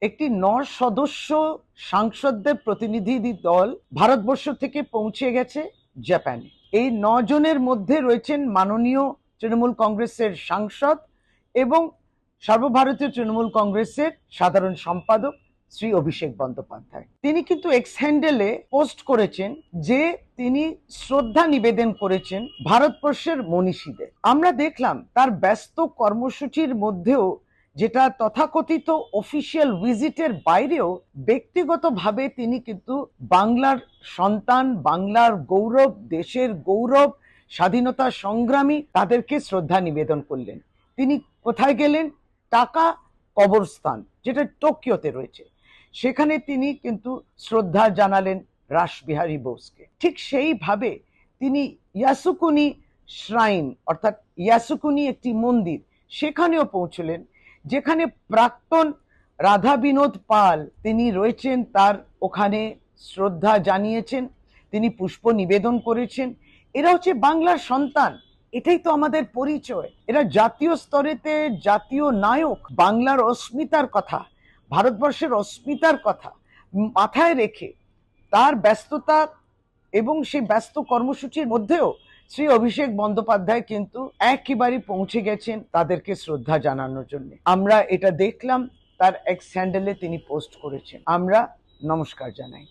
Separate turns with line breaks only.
একটি 9 সদস্য সাংসদদের প্রতিনিধি দল ভারতবর্ষ থেকে পৌঁছে গেছে জাপানে। এই 9 জনের মধ্যে রয়েছেন মাননীয় তৃণমূল কংগ্রেসের সাংসদ এবং সর্বভারতীয় তৃণমূল কংগ্রেসের সাধারণ সম্পাদক শ্রী অভিষেক বন্দ্যোপাধ্যায়। তিনি কিন্তু এক্স হ্যান্ডেলে পোস্ট করেছেন যে তিনি শ্রদ্ধা নিবেদন করেছেন ভারতবর্ষের মনীষীদের। আমরা দেখলাম তার ব্যস্ত কর্মসূচির মধ্যেও, যেটা তথাকথিত অফিসিয়াল ভিজিটের বাইরেও, ব্যক্তিগতভাবে তিনি কিন্তু বাংলার সন্তান, বাংলার গৌরব, দেশের গৌরব, স্বাধীনতা সংগ্রামী তাদেরকে শ্রদ্ধা নিবেদন করলেন। তিনি কোথায় গেলেন? টাকা কবরস্থান, যেটা টোকিওতে রয়েছে, সেখানে তিনি কিন্তু শ্রদ্ধা জানালেন রাসবিহারী বোসকে। ঠিক সেইভাবে তিনি ইয়াসুকুনি শ্রাইন, অর্থাৎ ইয়াসুকুনি একটি মন্দির, সেখানেও পৌঁছলেন, যেখানে প্রাক্তন রাধা বিনোদ পাল তিনি রয়েছেন, তার ওখানে শ্রদ্ধা জানিয়েছেন, তিনি পুষ্প নিবেদন করেছেন। এরা হচ্ছে বাংলার সন্তান, এটাই তো আমাদের পরিচয়। এরা জাতীয় স্তরেতে জাতীয় নায়ক। বাংলার অস্মিতার কথা, ভারতবর্ষের অস্মিতার কথা মাথায় রেখে তার ব্যস্ততা এবং সেই ব্যস্ত কর্মসূচির মধ্যেও শ্রী অভিষেক বন্দ্যোপাধ্যায় কিন্তু একেবারে পৌঁছে গেছেন তাদেরকে শ্রদ্ধা জানানোর জন্য। আমরা এটা দেখলাম, তার এক্স হ্যান্ডেলে তিনি পোস্ট করেছেন। আমরা নমস্কার জানাই।